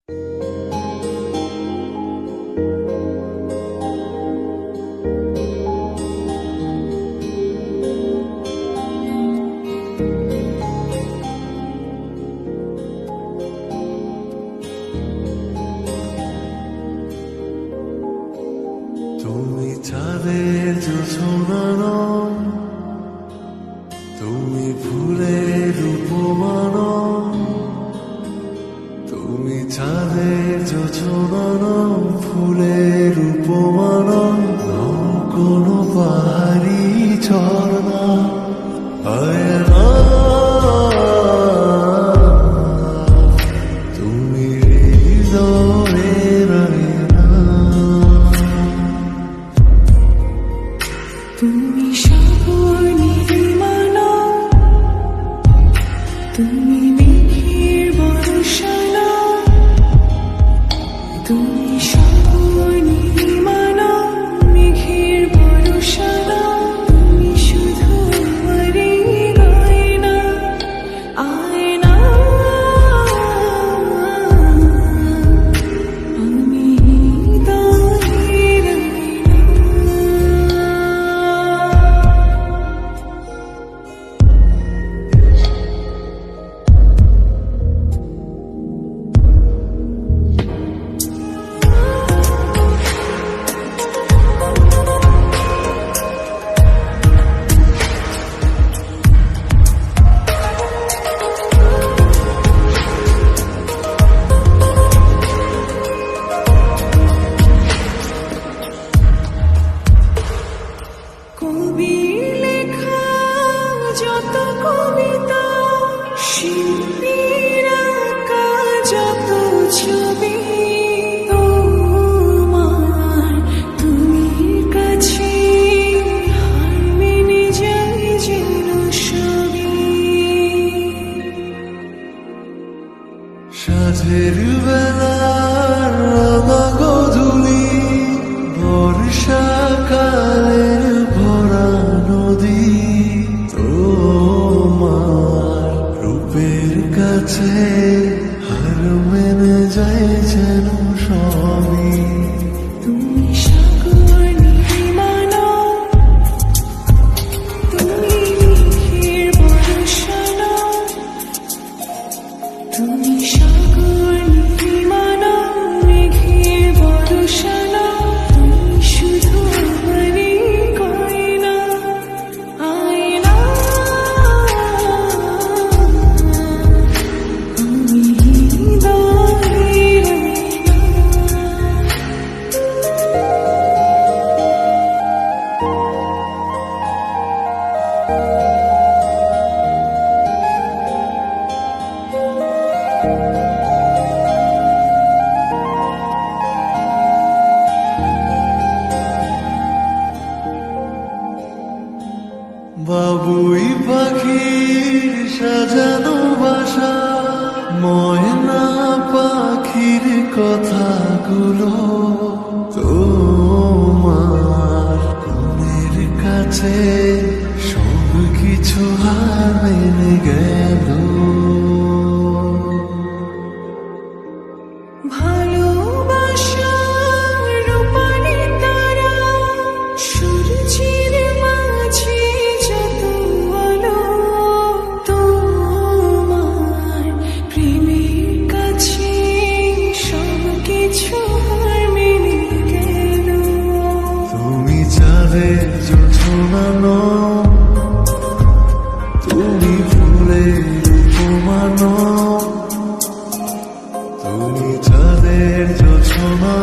তুমি চাঁদের জোছনা, তুমি ফুলের উপমান, তুমি চাঁদের জোছনা, ফুলের উপমান, কোনো পাহাড়ি ঝর্ণা হয় না। তুমি হৃদয়ের আয়না, তুমি সাগর নির্মাণ, তুমি মেঘের বর্ষণ, তুমি সাগর নির্মাণ, মেঘের বর্ষণ, তুমি শুধু আমারই গয়না, আয়না। আমি হৃদয়ের আয়না। কবির লেখা যত কবিতা, শিল্পীর আঁকা যত ছবি, তোমার তুমির কাছে হার মেনে যায় যেন সবই। সাঁঝের বেলার রঙা গধূলি, বর্ষাকালের ভরা নদী, তোমার রূপের কাছে হার মেনে যায় যেন সবই। তুমি সাগর নির্মাণ, তুমি মেঘের বর্ষণ, তুমি সাগর নির্মাণ, মেঘের বর্ষণ, তুমি শুধু আমারই গয়না, আয়না। আমি হৃদয়ের আয়না। বাবুই পাখির সাজানো বাসা, ময়না পাখির কথাগুলো, তোমার মনের কাছে সব কিছু হার মেনে গেল। ভালোবাসার রূপালি তারা, সূর্যের মাঝে যত আলো, তোমার প্রেমের কাছে সব কিছু হার মেনে গেল। তুমি চাঁদের জোছনা, তুমি ফুলের উপমান, তুমি চাঁদের জোছনা,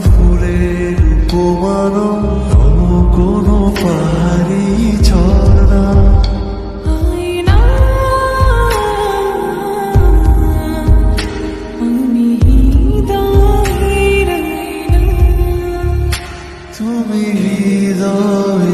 ফুলের উপমান, কোনো পাহাড়ি ঝর্ণা। আয়না। আমি হৃদয়ের আয়না। তুমি হৃদয়